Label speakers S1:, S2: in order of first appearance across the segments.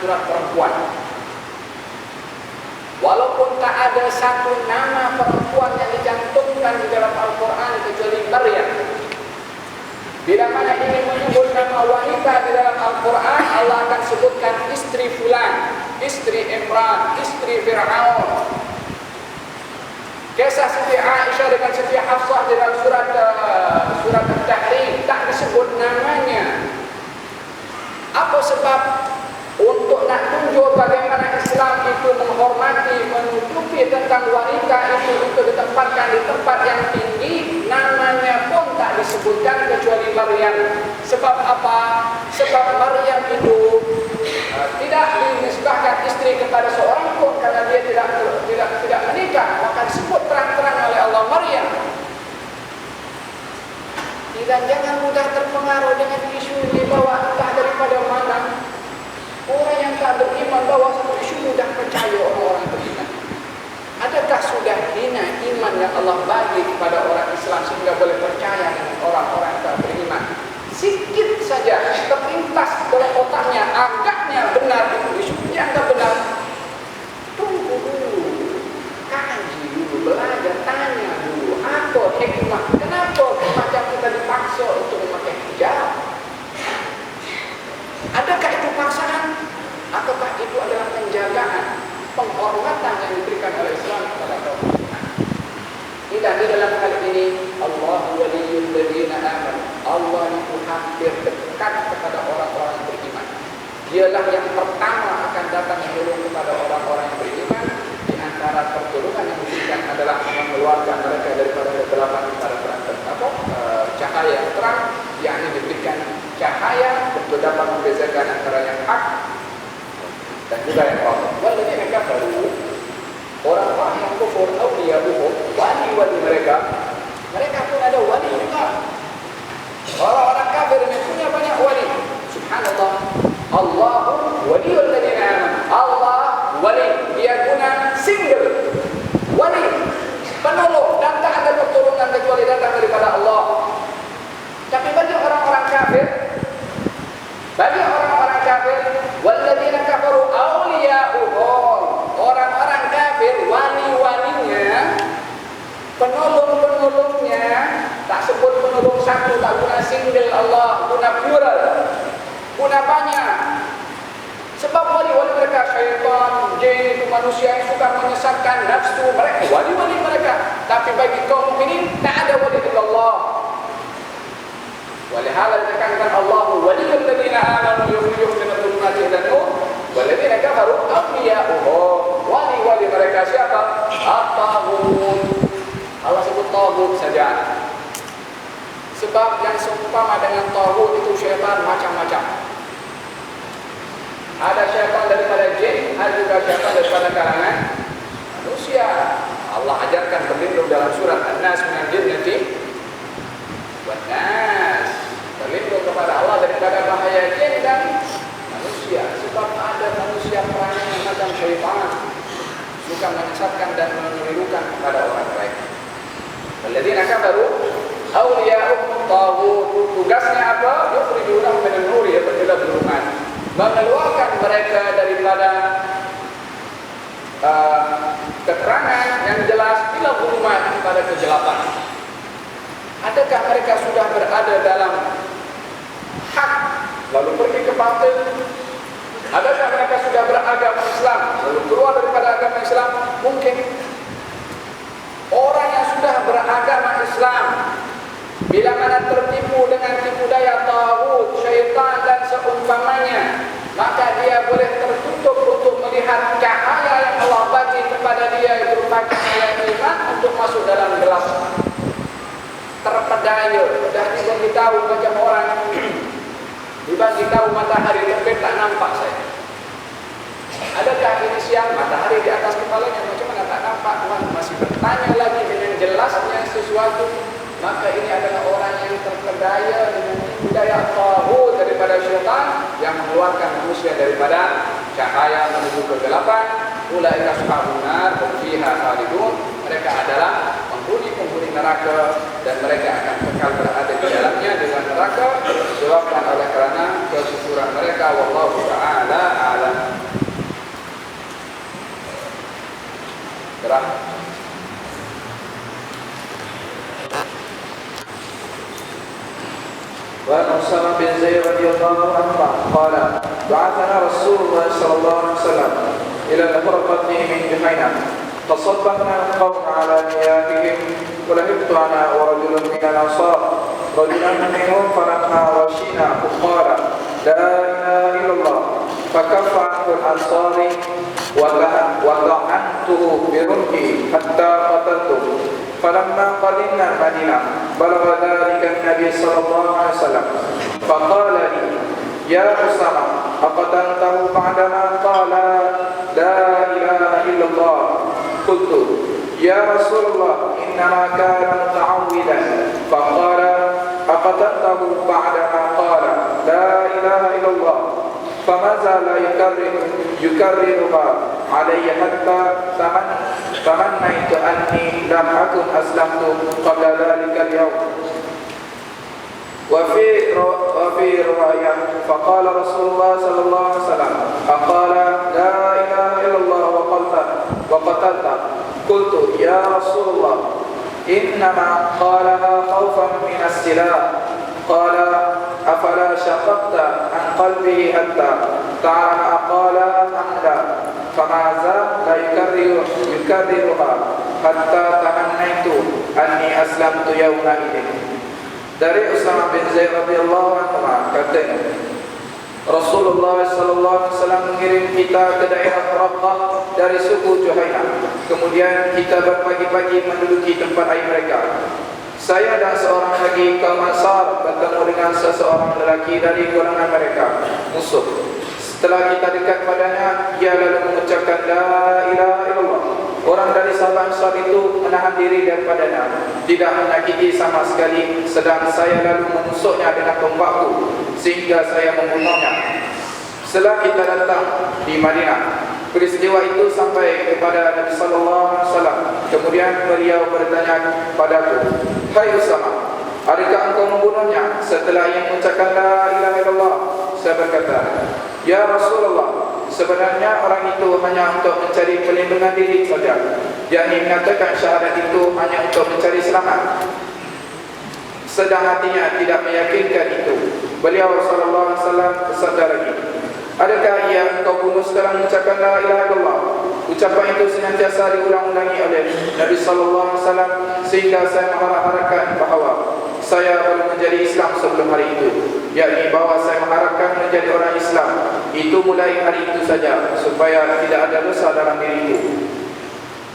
S1: surat perempuan. Walaupun tak ada satu nama perempuan yang dicantumkan di dalam Al-Quran kecuali Maryam. Bila mana ingin menyebut nama wanita di dalam Al-Quran, Allah akan sebutkan istri fulan, istri Imran, istri Fir'aun. Kisah Siti Aisyah dengan Siti Hafsah di dalam surat At-Tahrim tak disebut namanya. Apa sebab? Untuk nak tunjuk bagaimana Islam itu menghormati, menutupi tentang wanita itu ditempatkan di tempat yang tinggi, namanya pun tak disebutkan kecuali Maryam. Sebab apa? Sebab Maryam itu tidak dinisbahkan istri kepada seorang pun karena dia tidak menikah, maka disebut terang-terang oleh Allah Maryam. Dan jangan mudah terpengaruh dengan isu ini bahwa entah daripada mana. Orang yang tak beriman bahawa satu isu mudah percaya orang-orang beriman. Adakah sudah hina iman yang Allah bagi kepada orang Islam sehingga boleh percaya dengan orang-orang yang tak beriman? Sikit saja terlintas dalam otaknya, agaknya benar itu isu yang tak benar. Tunggu dulu, kaji dulu, belajar, tanya dulu apa hikmah, kenapa macam kita dipaksa untuk memakai hijab. Adakah itu paksaan? Ataukah itu adalah penjagaan, penghormatan yang diberikan oleh Islam kepada kaum muslimin? Tidak, di dalam hal ini Allahu waliyyul ladzina amanu. Allah itu hampir dekat kepada orang-orang yang beriman. Dialah yang pertama akan datang menolong kepada orang-orang yang beriman. Di antara pertolongan yang diberikan adalah mengeluarkan mereka daripada kegelapan kepada cahaya yang terang, yakni diberikan cahaya untuk dapat membezakan antara yang hak dan juga yang batil. Walladzina kafaru, orang-orang yang kufur, awliya'uhum, wali-wali mereka pun ada wali juga. Orang-orang kafir ini punya banyak wali. Subhanallah. Allahu waliyul ladzina amanu. Allah wali, dia guna single. Wali, penolong, dan tak ada pertolongan kecuali datang daripada Allah. Tapi bagi orang-orang kafir, walladzina kafaru awliya'uhum, orang-orang kafir wali-walinya, penolong-penolongnya, tak sebut penolong satu, tak guna single Allah, guna plural, guna banyak. Sebab wali-wali mereka syaitan, jin, itu manusia yang suka menyesatkan nafsu mereka, wali-wali mereka. Tapi bagi kaum mukminin tak ada wali Allah. Walihada dikatakan Allahu waliyul ladzina amanu yukhrijuhum minadh dhulumati ilan nur walladzina kafaru awliya'uhum. Wali-wali mereka siapa? At-taghut. Allah sebut taghut saja. Sebab yang seumpama dengan taghut itu syaitan macam-macam. Ada syaitan daripada jin, ada juga syaitan daripada kalangan manusia. Allah ajarkan berlindung dalam surat An-Nas minal jinnati wan nas. Berlindung kepada Allah daripada bahaya jin dan manusia. Sebab ada manusia perangai macam syaitan, suka menyesatkan dan menirukan kepada orang lain. Walladzina kafaru awliya'uhum taghut. Tugasnya apa? Yukhrijunahum minan nuri ila dhulumat. Mengeluarkan mereka daripada keterangan yang jelas ila dhulumat, kepada kegelapan. Adakah mereka sudah berada dalam hak lalu pergi ke batil? Adakah mereka sudah beragama Islam lalu keluar daripada agama Islam? Mungkin. Orang yang sudah beragama Islam bila mana tertipu dengan tipu daya taghut, syaitan dan seumpamanya, maka dia boleh tertutup untuk melihat cahaya yang Allah bagi kepada dia berupa cahaya iman untuk masuk dalam gelap. Terpedaya, dah diberitahu macam orang diberitahu matahari terbit tak nampak saya. Adakah ini siang matahari di atas kepalanya, macam mana tak nampak? Tuhan masih bertanya lagi dengan jelasnya sesuatu. Maka ini adalah orang yang terpedaya dengan budaya taghut daripada syaitan yang mengeluarkan manusia daripada cahaya menuju kegelapan. Ulaika ashabun nar hum fiha khalidun. Mereka adalah penghuni neraka dan mereka akan kekal berada di dalamnya dengan neraka disebabkan oleh kerana kesyukuran mereka. Wallahu ta'ala a'lam.
S2: وعن أسامة بن زيد رضي الله عنه قال بعثنا رسول الله صلى الله عليه وسلم إلى الفرقة من جحينة فصبحنا القوم على مياههم ولهبت أنا ورجل من الأنصار رجلا منهم فلما وشينا قال لا إله إلا الله فكف عنه الأنصاري وطعنته برمحي حتى قتلته فلما قدمنا المدينة بلغ ذلك النبي صلى الله عليه وسلم فقال لي يا أسامة أقتلته بعدما قال لا إله إلا الله قلت يا رسول الله إنما كان متعودا فقال أقتلته بعدما قال لا إله إلا الله فما زال يكررها علي حتى تمنيت أني لم أكن أسلمت قبل ذلك اليوم. وفي رواية فقال رسول الله صلى الله عليه وسلم فقال لا إله إلا الله وقتلت قلت يا رسول الله إنما قالها خوفا من السلاح قال أفلا شققت عن قلبه حتى تعلم قالها حمدا فما زال يكررها حتى تمنيت أني أسلمت يومئذ. Dari Usamah bin Zaid radhiyallahu anhu katanya Rasulullah sallallahu alaihi wasallam mengirim kita ke daerah Raqqah dari suku Juhainah. Kemudian kita berpagi-pagi menduduki tempat air mereka. Saya dan seorang lagi kaum Ansar bertemu dengan seseorang lelaki dari golongan mereka, musuh. Setelah kita dekat padanya, ia lalu mengucapkan la ilaha illallah. Orang dari sahabat Ansar itu menahan diri daripadanya, tidak menyakiti sama sekali, sedang saya lalu menusuknya dengan tombakku sehingga saya membunuhnya. Setelah kita datang di Madinah, peristiwa itu sampai kepada Nabi sallallahu alaihi wasallam. Kemudian beliau bertanya padaku, "Hai Usamah, adakah engkau membunuhnya?" Setelah ia mengucapkan la ilaha illallah, saya berkata, "Ya Rasulullah, sebenarnya orang itu hanya untuk mencari perlindungan diri saja. Yakni mengatakan syahadat itu hanya untuk mencari selamat, sedang hatinya tidak meyakinkan itu." Beliau sallallahu alaihi wasallam bersabda lagi, "Adakah ia engkau bunuh sekarang mengucapkan la ilaha illallah?" Ucapan itu senantiasa diulang-ulangi oleh Nabi sallallahu alaihi wasallam sehingga saya mengharapkan bahawa saya baru menjadi Islam sebelum hari itu, yakni bahawa saya mengharapkan menjadi orang Islam itu mulai hari itu saja supaya tidak ada dosa dalam diriku.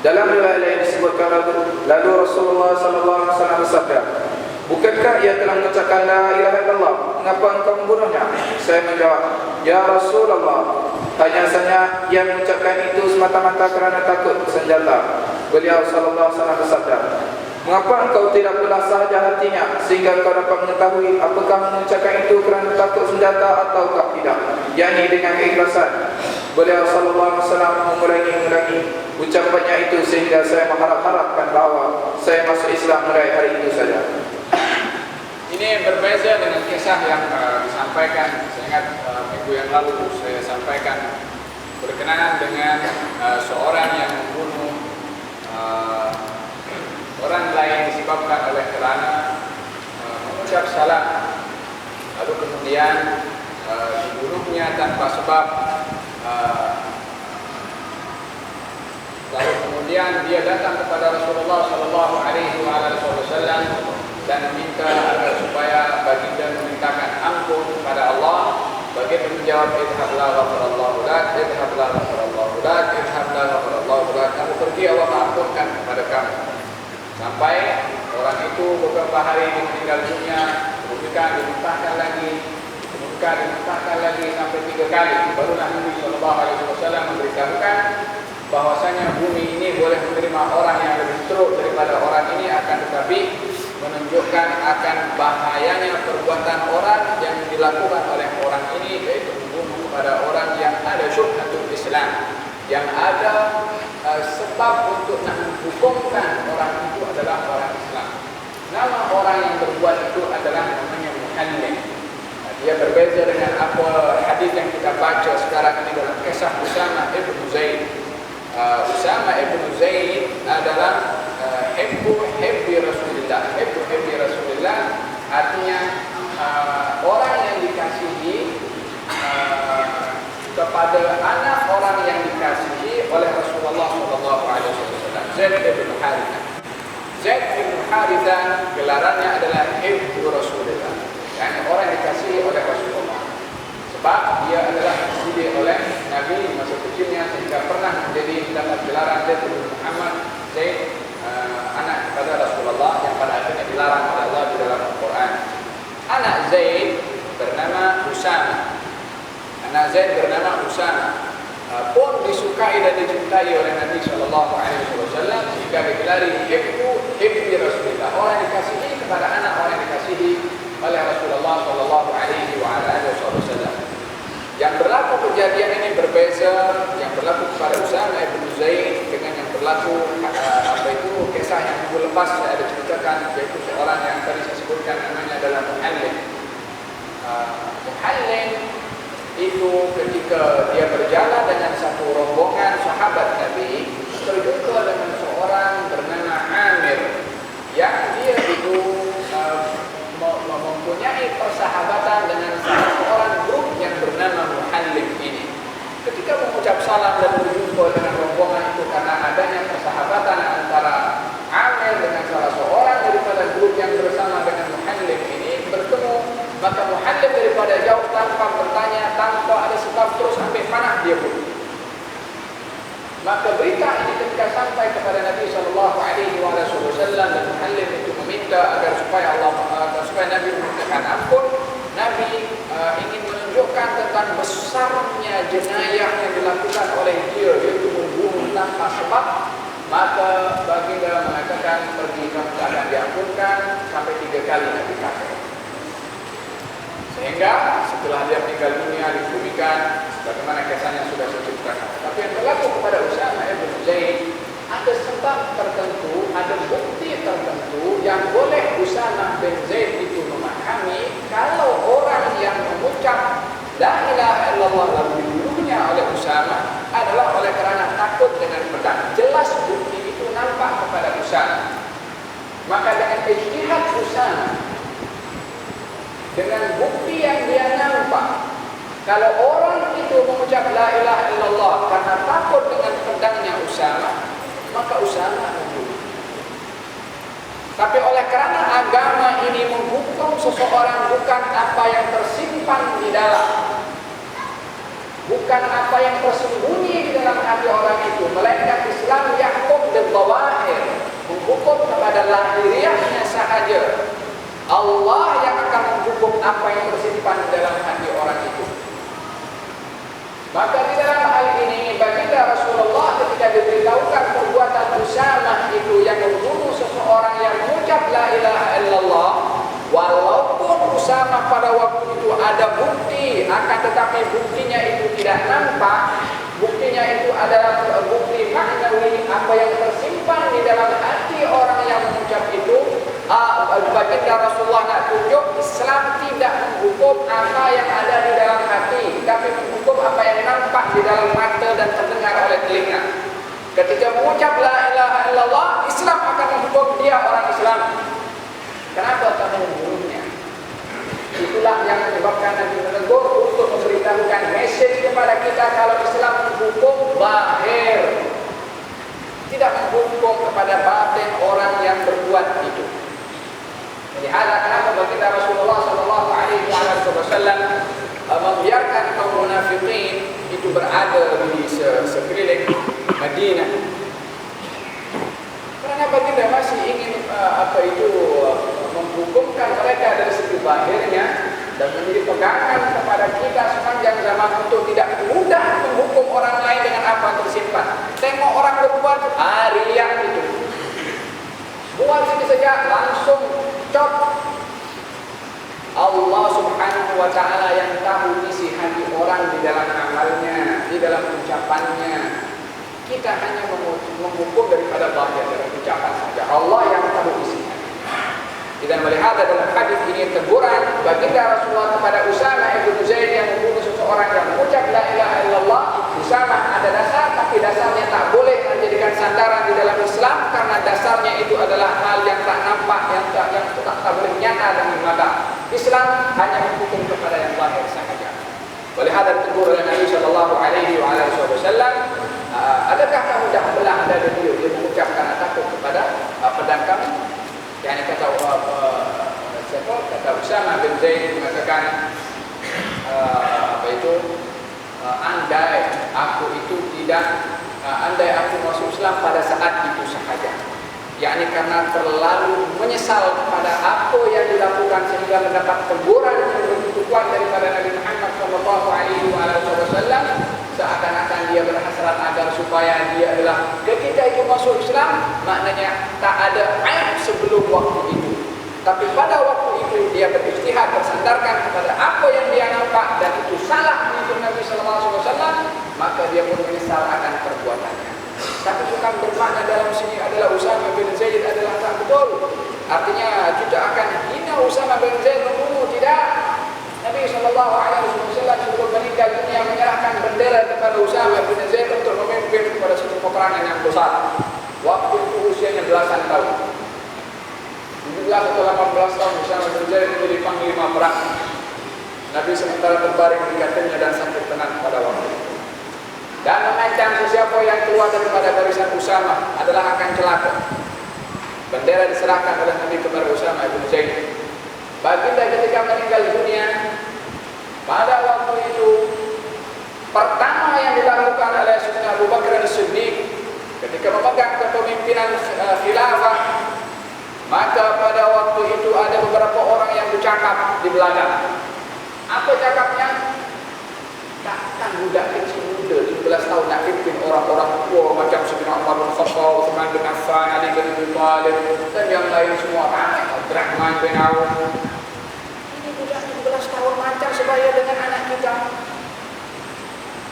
S2: Dalam riwayat lain disebutkan lalu Rasulullah sallallahu alaihi wasallam bersabda, "Bukankah ia telah mengucapkan la ilaha illallah? Mengapa engkau membunuhnya?" Saya menjawab, "Ya Rasulullah, hanya saja ia mengucapkan itu semata-mata kerana takut senjata." Beliau sallallahu alaihi wasallam bersabda, "Mengapa engkau tidak belah sahaja hatinya sehingga engkau dapat mengetahui apakah mengucapkan itu kerana takut senjata ataukah tidak, yakni dengan keikhlasan?" Beliau sallallahu alaihi wasallam mengulangi ucapannya itu sehingga saya mengharapkan bahawa saya masuk Islam mulai hari itu saja.
S1: Ini berbeza dengan kisah yang disampaikan. Saya ingat minggu yang lalu saya sampaikan berkenaan dengan seorang yang membunuh orang lain disebabkan oleh kerana mengucap salah, lalu kemudian dibunuhnya tanpa sebab, lalu kemudian dia datang kepada Rasulullah sallallahu alaihi wasallam dan meminta agar supaya baginda memintakan ampun kepada Allah. Baginda menjawab, "Idhabla ghafarallahu lak, idhabla ghafarallahu lak, idhabla ghafarallahu lak." Kamu pergi, Allah mengampunkan kepada kamu. Sampai orang itu beberapa hari meninggal dunia, kemudian dimuntahkan lagi, sampai 3 kali. Barulah Nabi sallallahu alaihi wasallam memberitahukan bahwasanya bumi ini boleh menerima orang yang lebih teruk daripada orang ini, akan tetapi menunjukkan akan bahayanya perbuatan orang yang dilakukan oleh orang ini, yaitu membunuh kepada orang yang ada syubhatul Islam, yang ada sebab untuk nak menghukumkan orang itu adalah orang Islam. Nama orang yang berbuat itu adalah namanya Muhallil. Dia berbeza dengan apa hadis yang kita baca sekarang ini dalam kisah Usamah ibn Zaid. Usamah ibn Zaid adalah hibbi Rasulullah. Hibbi Rasulullah artinya orang yang dikasihi kepada anak orang yang dikasihi oleh Rasulullah SAW, Zaid bin Harithah. Zaid bin Harithah gelarannya adalah Hibbu Rasulullah, yakni orang yang dikasihi oleh Rasulullah. Sebab dia adalah dididik oleh Nabi masa kecilnya sehingga pernah mendapat gelaran Zaid bin Muhammad, Zaid anak kepada Rasulullah, yang pada akhirnya dilarang oleh Allah di dalam Al-Quran. Anak Zaid bernama Usama. Anak Zaid bernama Usama pun disukai dan dicintai oleh Nabi SAW sehingga digelari Hibbi Rasulullah, orang yang dikasihi kepada anak orang yang dikasihi oleh Rasulullah SAW. Yang berlaku kejadian ini berbeza. Yang berlaku kepada Usama bin Zaid dengan yang berlaku kisah yang minggu lepas saya ada ceritakan, yaitu seorang yang tadi saya sebutkan namanya adalah Muhallim. Muhallim itu ketika dia berjalan dengan satu rombongan sahabat Nabi, terjumpa dengan seorang bernama Amir yang dia itu mempunyai persahabatan dengan salah seorang grup yang bernama Muhallim ini. Ketika mengucap salam dan berjumpa dengan rombongan itu, karena adanya persahabatan antara Amir dengan salah seorang daripada grup yang bersama dengan Muhallim ini bertemu, maka Muhallim daripada jauh tanpa bertanya, tanpa ada sebab, terus sampai panah dia pun. Maka berita ini ketika sampai kepada Nabi SAW dan Muhallim itu meminta agar supaya Nabi memintakan ampun. Nabi ingin menunjukkan tentang besarnya jenayah yang dilakukan oleh dia, yaitu membunuh tanpa sebab. Maka baginda mengatakan, pergi kamu akan diampunkan, sampai 3 kali Nabi kafir. Sehingga setelah dia meninggal dunia dikuburkan bagaimana kisahnya sudah saya ceritakan. Tapi yang berlaku kepada Usama bin Zaid, ada sebab tertentu, ada bukti tertentu yang boleh Usama bin Zaid itu memahami kalau orang yang mengucap la ilaha illallah lalu dibunuhnya oleh Usama adalah oleh kerana takut dengan pedang. Jelas bukti itu nampak kepada Usama. Maka dengan ijtihad Usama, dengan bukti yang dia nampak, kalau orang itu mengucap la ilaha illallah karena takut dengan pedangnya Usama, maka Usama membunuh. Tapi oleh kerana agama ini menghukum seseorang bukan apa yang tersimpan di dalam, bukan apa yang tersembunyi di dalam hati orang itu, melainkan Islam yahkum bil zawahir, menghukum kepada lahiriahnya sahaja. Allah yang akan menghukum apa yang tersimpan di dalam hati orang itu. Maka di dalam hal ini baginda Rasulullah ketika diberitahukan perbuatan Usama itu yang membunuh seseorang yang mengucap la ilaha illallah, walaupun Usama pada waktu itu ada bukti, akan tetapi buktinya itu tidak nampak. Buktinya itu adalah bukti maknawi, apa yang tersimpan di dalam hati orang yang mengucap itu. Baginda Rasulullah nak tunjuk Islam tidak menghukum apa yang ada di dalam hati, tapi menghukum apa yang nampak di dalam mata dan terdengar oleh telinga. Ketika mengucap la ilaha illallah, Islam akan menghukum dia orang Islam. Kenapa kamu membunuhnya? Itulah yang menyebabkan Nabi menegur untuk memberitahukan mesej kepada kita kalau Islam menghukum zahir, tidak menghukum kepada batin orang yang berbuat itu. Lihatlah kenapa baginda Rasulullah SAW membiarkan kaum munafikin itu berada di sekeliling Madinah. Karena baginda masih ingin menghukumkan mereka dari segi zahirnya dan menjadi pegangan kepada kita sepanjang zaman untuk tidak mudah menghukum orang lain dengan apa yang tersimpan. Tengok orang berbuat riak itu, buat sedikit saja langsung cop. Allah Subhanahu wa ta'ala yang tahu isi hati orang di dalam amalnya, di dalam ucapannya. Kita hanya menghukum daripada zahir, dari ucapan saja. Allah yang tahu isi hati. Kita melihat dalam hadis ini teguran baginda Rasulullah kepada Usama bin Zaid yang membunuh seseorang yang mengucap la ilaha illallah. Usama ada dasar, tapi dasarnya tak boleh menjadikan sandaran di dalam Islam karena dasarnya itu adalah hal yang tak nampak, yang tak boleh nyata dengan mata. Islam hanya menghukum kepada yang zahir sahaja. Oleh hadap tegur oleh Nabi sallallahu alaihi wasallam, adakah kamu dah belah dada dia mengucapkan takut kepada pedang kami? Yang kata siapa? Kata Usama bin Zaid mengatakan andai aku itu andai aku masuk Islam pada saat itu sahaja. Yakni karena terlalu menyesal kepada apa yang dilakukan sehingga mendapat teguran yang begitu kuat daripada Nabi Muhammad sallallahu alaihi wasallam, seakan-akan dia berhasrat agar supaya dia adalah ketika itu masuk Islam, maknanya tak ada aib sebelum waktu itu. Tapi pada waktu itu dia berijtihad bersandarkan kepada apa yang dia nampak dan itu salah mengikut Nabi sallallahu alaihi wasallam, maka dia pun menyesal akan perbuatannya. Tapi bukan bermakna dalam sini adalah Usama bin Zaid adalah tak betul. Artinya kita akan hina Usama bin Zaid membunuh, tidak. Nabi sallallahu alaihi wasallam sebelum meninggal dunia menyerahkan bendera kepada Usama bin Zaid untuk memimpin kepada satu peperangan yang besar. Waktu itu usianya belasan tahun. 17 atau 18 tahun Usama bin Zaid menjadi panglima perang. Nabi sementara terbaring di katilnya dan sakit tenang pada waktu itu. Dan mengancam sesiapa yang keluar daripada barisan Usama adalah akan celaka. Bendera diserahkan oleh Nabi kepada Usama bin Zaid. Baginda ketika meninggal dunia, pada waktu itu pertama yang dilakukan oleh Sayyidina Abu Bakar As-Siddiq ketika memegang kepemimpinan khilafah, maka pada waktu itu ada beberapa orang yang bercakap di belakang. Apa cakapnya? Takkan budak kecil muda 17 tahun nak pimpin orang-orang tua macam Sayyidina Umar bin Khattab, Uthman bin Affan, Ali bin Abi Thalib dan yang lain semua, Abdurrahman bin Auf. Ini budak 17 tahun macam sebaya dengan anak kita.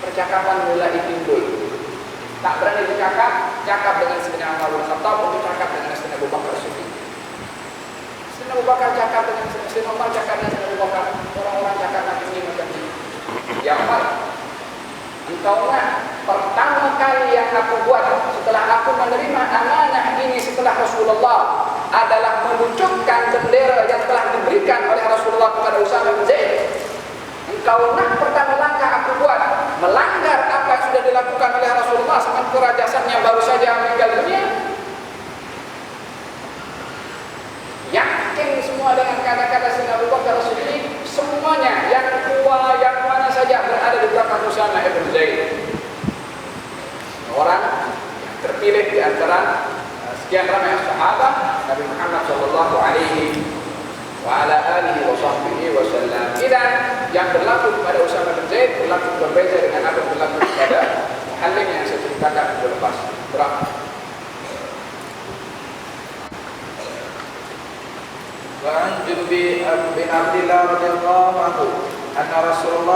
S1: Percakapan mulai timbul. Tak berani bercakap, cakap dengan Sayyidina Umar bin Khattab, untuk cakap dengan Sayyidina Abu Bakar Siddiq. Sayyidina Abu Bakar cakap dengan Sayyidina Umar, cakap dengan Sayyidina Abu Bakar. Orang-orang cakap macam ini macam ini. Yang Umar, engkau ingat pertama kali yang aku buat setelah aku menerima amanah ini setelah Rasulullah adalah meluncurkan bendera yang telah diberikan oleh Rasulullah kepada Usama bin Zaid. Engkau nak pertama langkah aku buat melanggar apa yang sudah dilakukan oleh Rasulullah sementara jasadnya baru saja meninggal dunia. Yakin semua dengan kata-kata Sayyidina Abu Bakar As-Siddiq, semuanya yang tua yang mana saja berada di belakang Usama bin Zaid. Orang yang terpilih di antara sekian ramai sahabat Nabi Muhammad sallallahu alaihi wasallam. Dan yang berlaku kepada Usama bin Zaid berlaku berbeza dengan apa yang berlaku kepada Halim yang saya ceritakan minggu lepas. Berapa? Wa an Jundub bin Abdillah radhiyallahu anhu anna Rasulullah